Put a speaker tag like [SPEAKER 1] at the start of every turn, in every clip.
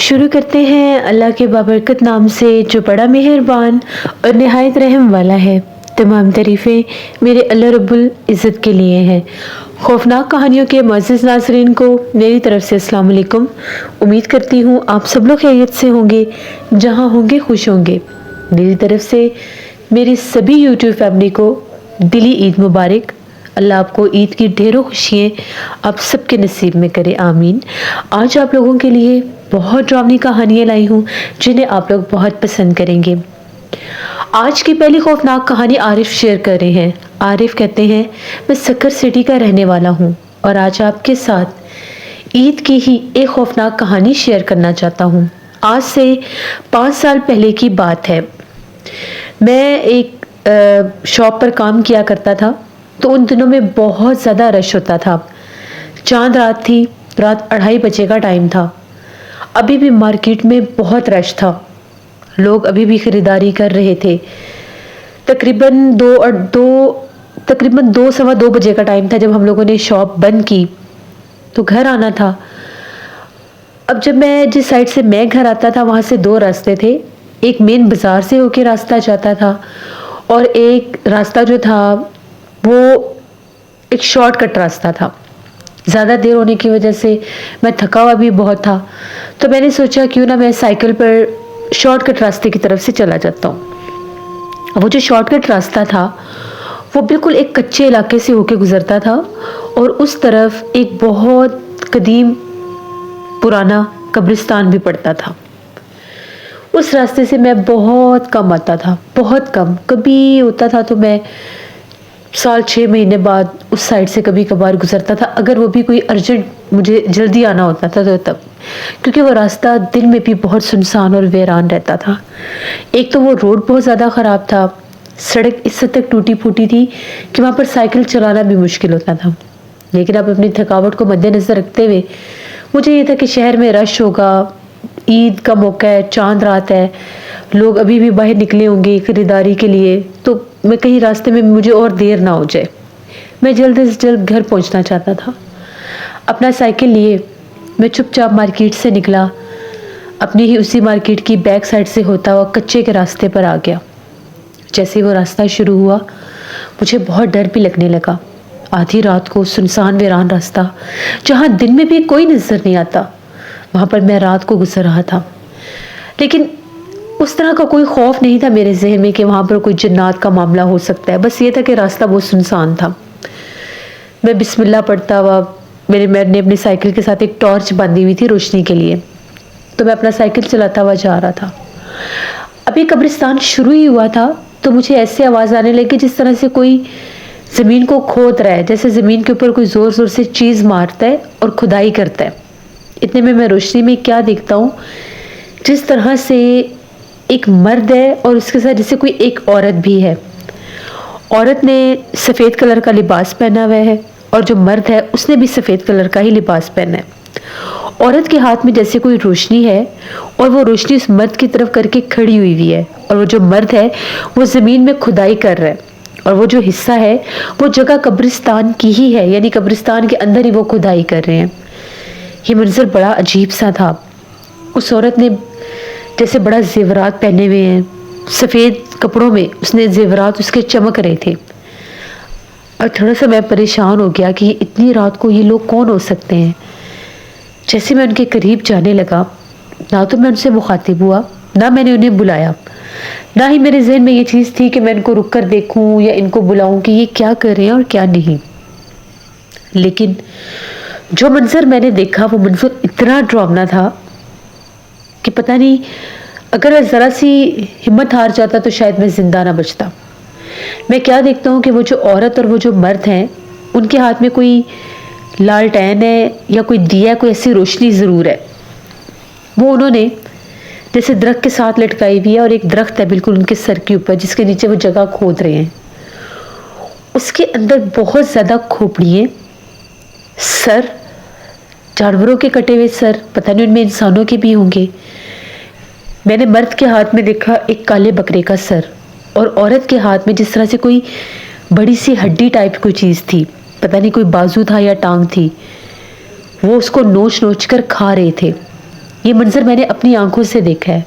[SPEAKER 1] شروع کرتے ہیں اللہ کے بابرکت نام سے جو بڑا مہربان اور نہایت رحم والا ہے۔ تمام تعریفیں میرے اللہ رب العزت کے لیے ہیں۔ خوفناک کہانیوں کے معزز ناظرین کو میری طرف سے السلام علیکم۔ امید کرتی ہوں آپ سب لوگ خیریت سے ہوں گے، جہاں ہوں گے خوش ہوں گے۔ میری طرف سے میری سبھی یوٹیوب فیملی کو دلی عید مبارک۔ اللہ آپ کو عید کی ڈھیروں خوشیاں آپ سب کے نصیب میں کرے، آمین۔ آج آپ لوگوں کے لیے بہت ڈراؤنی کہانیاں لائی ہوں جنہیں آپ لوگ بہت پسند کریں گے۔ آج کی پہلی خوفناک کہانی عارف شیئر کر رہے ہیں۔ عارف کہتے ہیں میں سکر سٹی کا رہنے والا ہوں اور آج آپ کے ساتھ عید کی ہی ایک خوفناک کہانی شیئر کرنا چاہتا ہوں۔ آج سے 5 سال پہلے کی بات ہے۔ میں ایک شاپ پر کام کیا کرتا تھا، تو ان دنوں میں بہت زیادہ رش ہوتا تھا۔ چاند رات تھی، رات 2:30 بجے کا ٹائم تھا۔ ابھی بھی مارکیٹ میں بہت رش تھا، لوگ ابھی بھی خریداری کر رہے تھے۔ تقریباً 2 بجے کا ٹائم تھا جب ہم لوگوں نے شاپ بند کی، تو گھر آنا تھا۔ اب جب میں جس سائڈ سے میں گھر آتا تھا وہاں سے 2 راستے تھے، ایک مین بازار سے ہو کے راستہ جاتا تھا اور ایک راستہ جو تھا وہ ایک شارٹ کٹ راستہ تھا۔ زیادہ دیر ہونے کی وجہ سے میں تھکا ہوا بھی بہت تھا، تو میں نے سوچا کیوں نہ میں سائیکل پر شارٹ کٹ راستے کی طرف سے چلا جاتا ہوں۔ وہ جو شارٹ کٹ راستہ تھا وہ بالکل ایک کچے علاقے سے ہو کے گزرتا تھا اور اس طرف ایک بہت قدیم پرانا قبرستان بھی پڑتا تھا۔ اس راستے سے میں بہت کم آتا تھا، بہت کم، کبھی ہوتا تھا تو میں 6 مہینے بعد اس سائڈ سے کبھی کبھار گزرتا تھا، اگر وہ بھی کوئی ارجنٹ مجھے جلدی آنا ہوتا تھا تو تب، کیونکہ وہ راستہ دن میں بھی بہت سنسان اور ویران رہتا تھا۔ ایک تو وہ روڈ بہت زیادہ خراب تھا، سڑک اس حد تک ٹوٹی پھوٹی تھی کہ وہاں پر سائیکل چلانا بھی مشکل ہوتا تھا۔ لیکن اب اپنی تھکاوٹ کو مد نظر رکھتے ہوئے مجھے یہ تھا کہ شہر میں رش ہوگا، عید کا موقع ہے، چاند رات ہے، لوگ ابھی بھی باہر نکلے ہوں گے خریداری کے لیے، تو میں کہیں راستے میں مجھے اور دیر نہ ہو جائے۔ میں جلد سے جلد گھر پہنچنا چاہتا تھا۔ اپنا سائیکل لیے میں چپ چاپ مارکیٹ سے نکلا، اپنی ہی اسی مارکیٹ کی بیک سائڈ سے ہوتا ہوا کچے کے راستے پر آ گیا۔ جیسے وہ راستہ شروع ہوا مجھے بہت ڈر بھی لگنے لگا۔ آدھی رات کو سنسان ویران راستہ جہاں دن میں بھی کوئی نظر نہیں آتا، وہاں پر میں رات کو گزر رہا تھا۔ لیکن اس طرح کا کوئی خوف نہیں تھا میرے ذہن میں کہ وہاں پر کوئی جنات کا معاملہ ہو سکتا ہے، بس یہ تھا کہ راستہ بہت سنسان تھا۔ میں بسم اللہ پڑھتا ہوا، میرے میر نے اپنی سائیکل کے ساتھ ایک ٹارچ باندھی ہوئی تھی روشنی کے لیے، تو میں اپنا سائیکل چلاتا ہوا جا رہا تھا۔ ابھی قبرستان شروع ہی ہوا تھا تو مجھے ایسے آواز آنے لگی جس طرح سے کوئی زمین کو کھود رہا ہے، جیسے زمین کے اوپر کوئی زور زور سے چیز مارتا ہے اور کھدائی کرتا ہے۔ اتنے میں روشنی میں کیا دیکھتا ہوں، جس طرح سے ایک مرد ہے اور اس کے ساتھ جیسے کوئی ایک عورت بھی ہے۔ عورت نے سفید کلر کا لباس پہنا ہوا ہے اور جو مرد ہے اس نے بھی سفید کلر کا ہی لباس پہنا ہے۔ عورت کے ہاتھ میں جیسے کوئی روشنی ہے اور وہ روشنی اس مرد کی طرف کر کے کھڑی ہوئی ہے، اور وہ جو مرد ہے وہ زمین میں کھدائی کر رہا ہے، اور وہ جو حصہ ہے وہ جگہ قبرستان کی ہی ہے، یعنی قبرستان کے اندر ہی وہ کھدائی کر رہے ہیں۔ یہ منظر بڑا عجیب سا تھا۔ اس عورت نے جیسے بڑا زیورات پہنے ہوئے ہیں، سفید کپڑوں میں اس نے زیورات اس کے چمک رہے تھے، اور تھوڑا سا میں پریشان ہو گیا کہ اتنی رات کو یہ لوگ کون ہو سکتے ہیں۔ جیسے میں ان کے قریب جانے لگا، نہ تو میں ان سے مخاطب ہوا، نہ میں نے انہیں بلایا، نہ ہی میرے ذہن میں یہ چیز تھی کہ میں ان کو رک کر دیکھوں یا ان کو بلاؤں کہ یہ کیا کر رہے ہیں اور کیا نہیں۔ لیکن جو منظر میں نے دیکھا وہ منظر اتنا ڈراؤنا تھا کہ پتہ نہیں، اگر میں ذرا سی ہمت ہار جاتا تو شاید میں زندہ نہ بچتا۔ میں کیا دیکھتا ہوں کہ وہ جو عورت اور وہ جو مرد ہیں ان کے ہاتھ میں کوئی لالٹین ہے یا کوئی دیا، کوئی ایسی روشنی ضرور ہے۔ وہ انہوں نے جیسے درخت کے ساتھ لٹکائی ہوئی ہے، اور ایک درخت ہے بالکل ان کے سر کے اوپر جس کے نیچے وہ جگہ کھود رہے ہیں، اس کے اندر بہت زیادہ کھوپڑی ہیں، سر جانوروں کے کٹے ہوئے سر، پتہ نہیں ان میں انسانوں کے بھی ہوں گے۔ میں نے مرد کے ہاتھ میں دیکھا ایک کالے بکرے کا سر، اور عورت کے ہاتھ میں جس طرح سے کوئی بڑی سی ہڈی ٹائپ کوئی چیز تھی، پتہ نہیں کوئی بازو تھا یا ٹانگ تھی، وہ اس کو نوچ نوچ کر کھا رہے تھے۔ یہ منظر میں نے اپنی آنکھوں سے دیکھا ہے.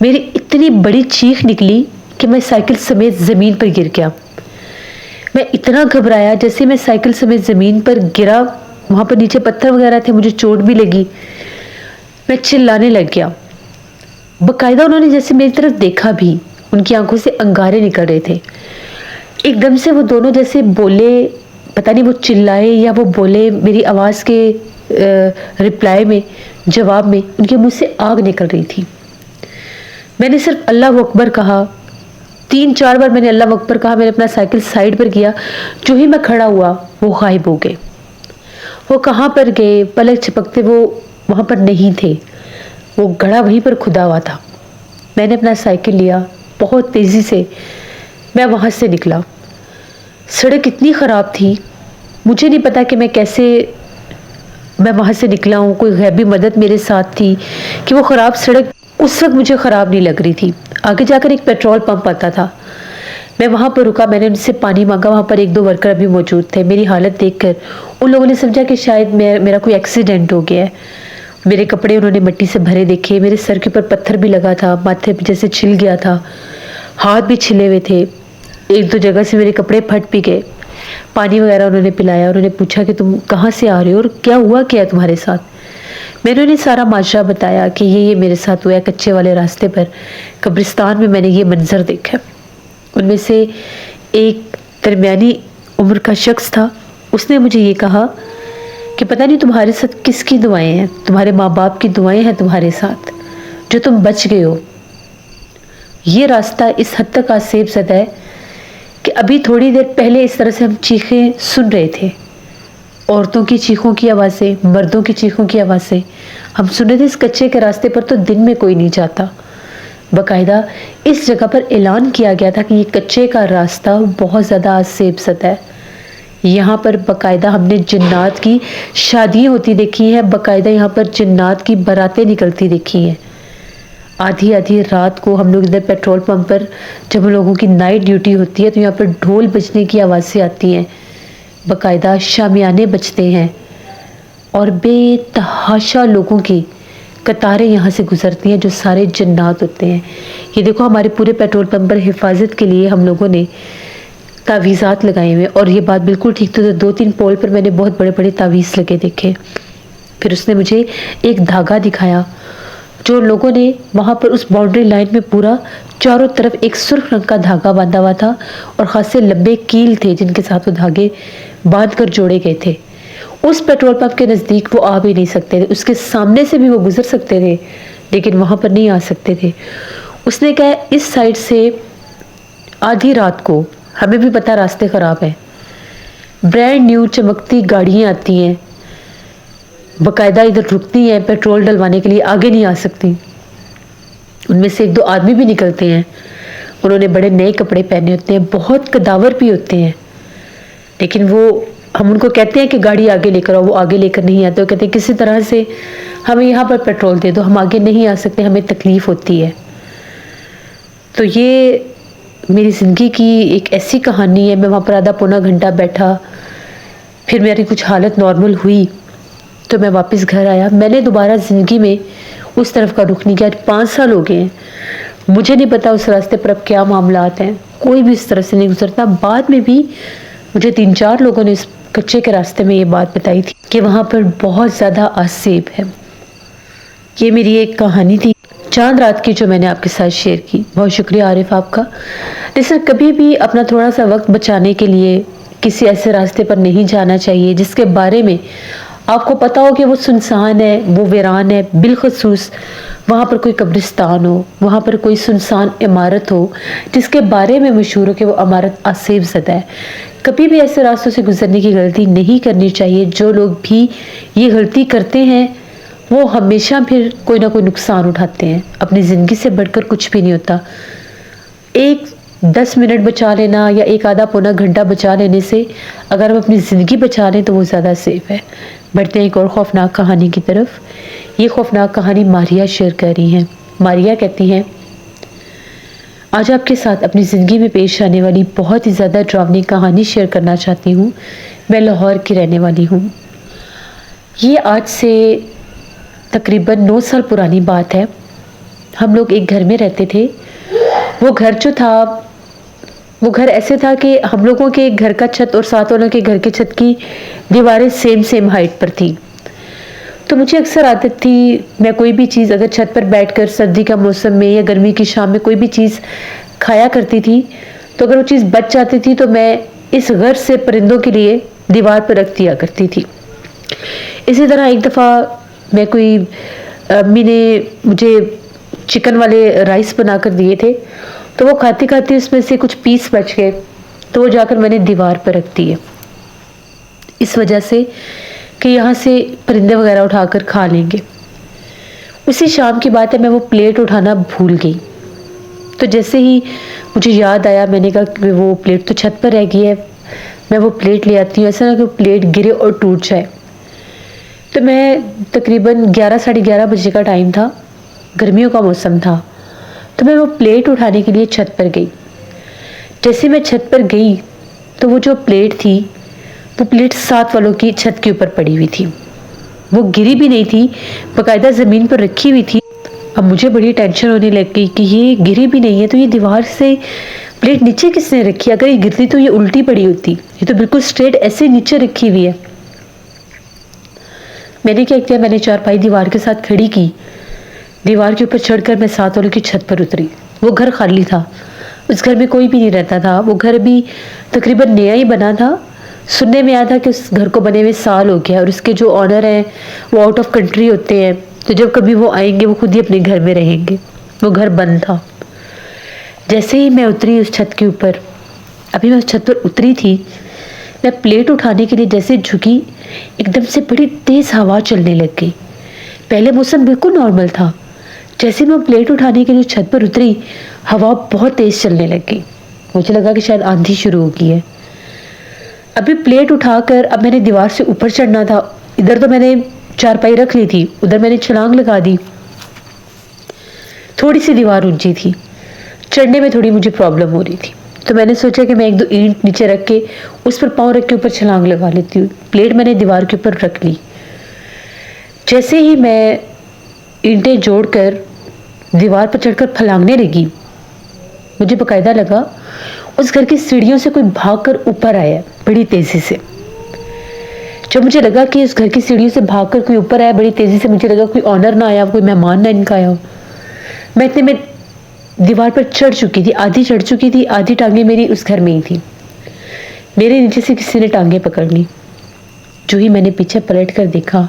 [SPEAKER 1] میری اتنی بڑی چیخ نکلی کہ میں سائیکل سمیت زمین پر گر گیا. میں اتنا گھبرایا جیسے میں سائیکل سمیت زمین پر گرا. وہاں پر نیچے پتھر وغیرہ تھے, مجھے چوٹ بھی لگی. میں چلانے لگ گیا. باقاعدہ انہوں نے جیسے میری طرف دیکھا بھی, ان کی آنکھوں سے انگارے نکل رہے تھے. ایک دم سے وہ دونوں جیسے بولے, پتہ نہیں وہ چلائے یا وہ بولے, میری آواز کے رپلائی میں, جواب میں ان کے منہ سے آگ نکل رہی تھی. میں نے صرف اللہ اکبر کہا. 3-4 بار میں نے اللہ اکبر کہا. میں نے اپنا سائیکل سائیڈ پر کیا. جو ہی میں کھڑا ہوا وہ غائب ہو گئے. وہ کہاں پر گئے؟ پلک چھپکتے وہ وہاں پر نہیں تھے. وہ گڑھا وہیں پر کھدا ہوا تھا. میں نے اپنا سائیکل لیا, بہت تیزی سے میں وہاں سے نکلا. سڑک اتنی خراب تھی, مجھے نہیں پتا کہ میں وہاں سے نکلا ہوں. کوئی غیبی مدد میرے ساتھ تھی کہ وہ خراب سڑک اس وقت مجھے خراب نہیں لگ رہی تھی. آگے جا کر ایک پیٹرول پمپ آتا تھا. میں وہاں پر رکا. میں نے ان سے پانی مانگا. وہاں پر 1-2 ورکر ابھی موجود تھے. میری حالت دیکھ کر ان لوگوں نے سمجھا کہ شاید میرا کوئی ایکسیڈنٹ ہو گیا ہے. میرے کپڑے انہوں نے مٹی سے بھرے دیکھے. میرے سر کے اوپر پتھر بھی لگا تھا, ماتھے پہ جیسے چھل گیا تھا, ہاتھ بھی چھلے ہوئے تھے. 1-2 جگہ سے میرے کپڑے پھٹ بھی گئے. پانی وغیرہ انہوں نے پلایا. انہوں نے پوچھا کہ تم کہاں سے آ رہے ہو اور کیا ہوا کیا ہے تمہارے ساتھ. میں نے انہیں سارا ماجرا بتایا کہ یہ میرے ساتھ ہوا ہے. کچے والے راستے پر قبرستان میں نے یہ منظر دیکھا. ان میں سے ایک درمیانی عمر کا شخص تھا. اس نے مجھے یہ کہا کہ پتہ نہیں تمہارے ساتھ کس کی دعائیں ہیں. تمہارے ماں باپ کی دعائیں ہیں تمہارے ساتھ جو تم بچ گئے ہو. یہ راستہ اس حد تک آسیب زدہ ہے کہ ابھی تھوڑی دیر پہلے اس طرح سے ہم چیخیں سن رہے تھے. عورتوں کی چیخوں کی آوازیں, مردوں کی چیخوں کی آوازیں ہم سن رہے تھے. اس کچے کے راستے پر تو دن میں کوئی نہیں جاتا. باقاعدہ اس جگہ پر اعلان کیا گیا تھا کہ یہ کچے کا راستہ بہت زیادہ آسیب زدہ ہے. یہاں پر باقاعدہ ہم نے جنات کی شادیاں ہوتی دیکھی ہیں. باقاعدہ یہاں پر جنات کی براتیں نکلتی دیکھی ہیں. آدھی رات کو ہم لوگ ادھر پیٹرول پمپ پر جب ہم لوگوں کی نائٹ ڈیوٹی ہوتی ہے تو یہاں پر ڈھول بجنے کی آوازیں آتی ہیں. باقاعدہ شامیانے بجتے ہیں اور بے تحاشا لوگوں کی قطاریں یہاں سے گزرتی ہیں جو سارے جنات ہوتے ہیں. یہ دیکھو ہمارے پورے پیٹرول پمپ پر حفاظت کے لیے ہم لوگوں نے تعویذات لگائے ہوئے. اور یہ بات بالکل ٹھیک تو 2-3 پول پر میں نے بہت بڑے بڑے تعویذ لگے دیکھے. پھر اس نے مجھے ایک دھاگا دکھایا جو لوگوں نے وہاں پر اس باؤنڈری لائن میں پورا چاروں طرف ایک سرخ رنگ کا دھاگا باندھا ہوا تھا اور خاصے لمبے کیل تھے جن کے ساتھ وہ دھاگے باندھ کر جوڑے گئے تھے. اس پیٹرول پمپ کے نزدیک وہ آ بھی نہیں سکتے تھے. اس کے سامنے سے بھی وہ گزر سکتے تھے لیکن وہاں پر نہیں آ سکتے تھے. اس نے کہا اس سائڈ سے آدھی رات کو, ہمیں بھی پتا راستے خراب ہیں, برینڈ نیو چمکتی گاڑیاں آتی ہیں, باقاعدہ ادھر رکتی ہیں پیٹرول ڈلوانے کے لیے, آگے نہیں آ سکتی. ان میں سے 1-2 آدمی بھی نکلتے ہیں. انہوں نے بڑے نئے کپڑے پہنے ہوتے ہیں, بہت قداور بھی ہوتے ہیں, لیکن وہ ہم ان کو کہتے ہیں کہ گاڑی آگے لے کر آؤ, وہ آگے لے کر نہیں آتے. وہ کہتے ہیں کسی طرح سے ہمیں یہاں پر پیٹرول دے دو, ہم آگے نہیں آ سکتے, ہمیں تکلیف ہوتی ہے. تو یہ میری زندگی کی ایک ایسی کہانی ہے. میں وہاں پر آدھا پونا گھنٹہ بیٹھا, پھر میری کچھ حالت نارمل ہوئی تو میں واپس گھر آیا. میں نے دوبارہ زندگی میں اس طرف کا رخ نہیں کیا. 5 سال ہو گئے ہیں, مجھے نہیں پتا اس راستے پر اب کیا معاملات ہیں. کوئی بھی اس طرف سے نہیں گزرتا. بعد میں بھی مجھے 3-4 لوگوں نے اس کچے کے راستے میں یہ بات بتائی تھی کہ وہاں پر بہت زیادہ آسیب ہے. یہ میری ایک کہانی تھی چاند رات کی جو میں نے آپ کے ساتھ شیئر کی. بہت شکریہ عارف آپ کا. لیکن کبھی بھی اپنا تھوڑا سا وقت بچانے کے لیے کسی ایسے راستے پر نہیں جانا چاہیے جس کے بارے میں آپ کو پتا ہو کہ وہ سنسان ہے, وہ ویران ہے. بالخصوص وہاں پر کوئی قبرستان ہو, وہاں پر کوئی سنسان عمارت ہو جس کے بارے میں مشہور ہو کہ وہ عمارت آسیب زدہ ہے. کبھی بھی ایسے راستوں سے گزرنے کی غلطی نہیں کرنی چاہیے. جو لوگ بھی یہ غلطی کرتے ہیں وہ ہمیشہ پھر کوئی نہ کوئی نقصان اٹھاتے ہیں. اپنی زندگی سے بڑھ کر کچھ بھی نہیں ہوتا. 10 منٹ بچا لینا یا 1-آدھا پونا گھنٹہ بچا لینے سے اگر ہم اپنی زندگی بچا لیں تو وہ زیادہ سیف ہے. بڑھتے ہیں ایک اور خوفناک کہانی کی طرف. یہ خوفناک کہانی ماریا شیئر کر رہی ہیں. ماریا کہتی ہیں, آج آپ کے ساتھ اپنی زندگی میں پیش آنے والی بہت ہی زیادہ ڈراؤنی کہانی شیئر کرنا چاہتی ہوں. میں لاہور کی رہنے والی ہوں. یہ آج سے تقریباً 9 سال پرانی بات ہے. ہم لوگ ایک گھر میں رہتے تھے. وہ گھر جو تھا وہ گھر ایسے تھا کہ ہم لوگوں کے گھر کا چھت اور ساتھ والوں کے گھر کے چھت کی دیواریں سیم ہائٹ پر تھی. تو مجھے اکثر عادت تھی میں کوئی بھی چیز اگر چھت پر بیٹھ کر سردی کا موسم میں یا گرمی کی شام میں کوئی بھی چیز کھایا کرتی تھی تو اگر وہ چیز بچ جاتی تھی تو میں اس غرض سے پرندوں کے لیے دیوار پر رکھ دیا کرتی تھی. اسی طرح ایک دفعہ میں کوئی امی نے مجھے چکن والے رائس بنا کر دیے تھے تو وہ کھاتے کھاتے اس میں سے کچھ پیس بچ گئے تو وہ جا کر میں نے دیوار پر رکھ دیے اس وجہ سے کہ یہاں سے پرندے وغیرہ اٹھا کر کھا لیں گے. اسی شام کی بات ہے میں وہ پلیٹ اٹھانا بھول گئی. تو جیسے ہی مجھے یاد آیا میں نے کہا کہ وہ پلیٹ تو چھت پر رہ گئی ہے, میں وہ پلیٹ لے آتی ہوں, ایسا نہ کہ وہ پلیٹ گرے اور ٹوٹ جائے. تو میں تقریباً 11 بجے کا ٹائم تھا, گرمیوں کا موسم تھا, تو میں وہ پلیٹ اٹھانے کے لیے چھت پر گئی. جیسے میں چھت پر گئی تو وہ جو پلیٹ تھی وہ پلیٹ ساتھ والوں کی چھت کے اوپر پڑی ہوئی تھی. وہ گری بھی نہیں تھی, باقاعدہ زمین پر رکھی ہوئی تھی. اب مجھے بڑی ٹینشن ہونے لگ گئی کہ یہ گری بھی نہیں ہے تو یہ دیوار سے پلیٹ نیچے کس نے رکھی, اگر یہ گرتی تو یہ الٹی پڑی ہوتی, یہ تو بالکل اسٹریٹ ایسے نیچے رکھی ہوئی ہے. میں نے کیا کیا, میں نے چارپائی دیوار کے ساتھ کھڑی کی, دیوار کے اوپر چڑھ کر میں ساتھ والوں کی چھت پر اتری. وہ گھر خالی تھا, اس گھر میں کوئی بھی نہیں رہتا تھا. وہ گھر بھی تقریباً نیا ہی بنا تھا. سننے میں آیا تھا کہ اس گھر کو بنے ہوئے سال ہو گیا اور اس کے جو آنر ہیں وہ آؤٹ آف کنٹری ہوتے ہیں, تو جب کبھی وہ آئیں گے وہ خود ہی اپنے گھر میں رہیں گے. وہ گھر بند تھا. جیسے ہی میں اتری اس چھت کے اوپر, ابھی میں اس چھت پر اتری تھی, میں پلیٹ اٹھانے کے لیے جیسے جھکی, ایک دم سے بڑی تیز ہوا چلنے لگ گئی. پہلے موسم بالکل نارمل تھا, جیسے میں پلیٹ اٹھانے کے لیے چھت پر اتری ہوا بہت تیز چلنے لگ گئی. مجھے لگا کہ شاید آندھی شروع ہو گئی ہے. ابھی پلیٹ اٹھا کر اب میں نے دیوار سے اوپر چڑھنا تھا. ادھر تو میں نے چارپائی رکھ لی تھی, ادھر میں نے چھلانگ لگا دی. تھوڑی سی دیوار اونچی تھی, چڑھنے میں تھوڑی مجھے پرابلم ہو رہی تھی, تو میں نے سوچا کہ میں 1-2 اینٹ نیچے رکھ کے اس پر پاؤں رکھ کے اوپر چھلانگ لگا لیتی ہوں. پلیٹ میں نے دیوار کے اوپر رکھ لی. جیسے ہی میں اینٹیں جوڑ کر دیوار پر چڑھ کر پھلانگنے لگی, مجھے باقاعدہ لگا اس گھر کی سیڑھیوں سے کوئی بھاگ کر اوپر آیا بڑی تیزی سے. جب مجھے لگا کہ اس گھر کی سیڑھیوں سے بھاگ کر کوئی اوپر آیا بڑی تیزی سے, مجھے لگا کوئی آنر نہ آیا, کوئی مہمان نہ ان کا آیا ہو. میں اتنے میں دیوار پر چڑھ چکی تھی, آدھی چڑھ چکی تھی, آدھی ٹانگیں میری اس گھر میں ہی تھی. میرے نیچے سے کسی نے ٹانگیں پکڑ لی. جو ہی میں نے پیچھے پلٹ کر دیکھا,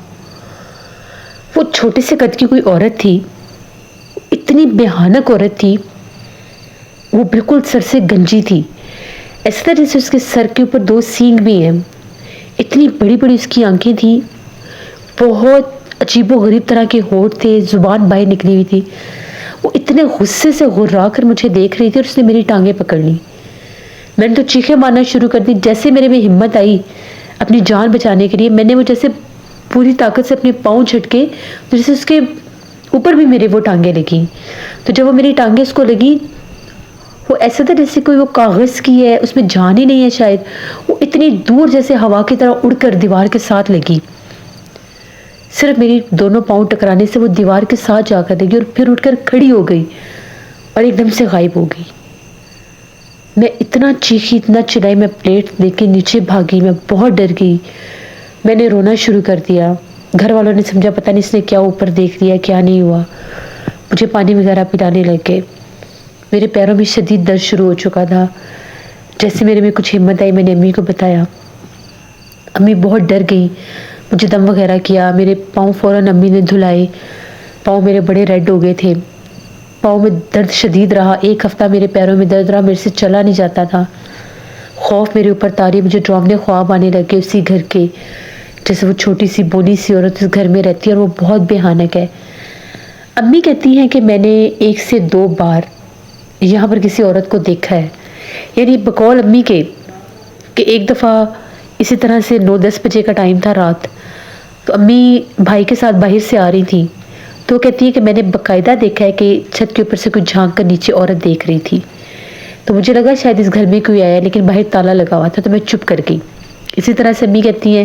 [SPEAKER 1] وہ چھوٹے سے قد کی کوئی عورت تھی. اتنی بھیانک عورت تھی, وہ بالکل سر سے گنجی تھی, ایسا تھا جیسے اس کے سر کے اوپر 2 سینگ بھی ہیں. اتنی بڑی بڑی اس کی آنکھیں تھیں, بہت عجیب و غریب طرح کے ہونٹ تھے, زبان باہر نکلی ہوئی تھی. وہ اتنے غصے سے غرا کر مجھے دیکھ رہی تھی اور اس نے میری ٹانگیں پکڑ لی. میں نے تو چیخیں مارنا شروع کر دی. جیسے میرے میں ہمت آئی اپنی جان بچانے کے لیے, میں نے وہ جیسے پوری طاقت سے اپنے پاؤں جھٹکے, جیسے اس کے اوپر بھی میرے وہ ٹانگیں لگیں. تو جب وہ میری ٹانگیں اس کو لگی, وہ ایسا تھا جیسے کوئی وہ کاغذ کی ہے, اس میں جان ہی نہیں ہے شاید. وہ اتنی دور جیسے ہوا کی طرح اڑ کر دیوار کے ساتھ لگی. صرف میری دونوں پاؤں ٹکرانے سے وہ دیوار کے ساتھ جا کر لگی اور پھر اٹھ کر کھڑی ہو گئی اور ایک دم سے غائب ہو گئی. میں اتنا چیخی, اتنا چلائی, میں پلیٹ دے کے نیچے بھاگی. میں بہت ڈر گئی, میں نے رونا شروع کر دیا. گھر والوں نے سمجھا پتہ نہیں اس نے کیا اوپر دیکھ لیا, کیا نہیں ہوا. مجھے پانی وغیرہ پلانے لگ گئے. میرے پیروں میں شدید درد شروع ہو چکا تھا. جیسے میرے میں کچھ ہمت آئی, میں نے امی کو بتایا. امی بہت ڈر گئی, مجھے دم وغیرہ کیا. میرے پاؤں فوراً امی نے دھلائے. پاؤں میرے بڑے ریڈ ہو گئے تھے, پاؤں میں درد شدید رہا. 1 ہفتہ میرے پیروں میں درد رہا, میرے سے چلا نہیں جاتا تھا. خوف میرے اوپر طاری, مجھے ڈراؤنے خواب آنے لگے اسی گھر کے, جیسے وہ چھوٹی سی بونی سی عورت اس گھر میں رہتی ہے اور وہ بہت بھیانک ہے. امی کہتی ہیں کہ میں نے 1 سے 2 بار یہاں پر کسی عورت کو دیکھا ہے. یعنی بقول امی کے کہ ایک دفعہ اسی طرح سے 9-10 بجے کا ٹائم تھا رات, تو امی بھائی کے ساتھ باہر سے آ رہی تھی, تو وہ کہتی ہے کہ میں نے باقاعدہ دیکھا ہے کہ چھت کے اوپر سے کوئی جھانک کر نیچے عورت دیکھ رہی تھی. تو مجھے لگا شاید اس گھر میں کوئی آیا, لیکن باہر تالا لگا ہوا تھا, تو میں چپ کر گئی. اسی طرح سے امی کہتی ہیں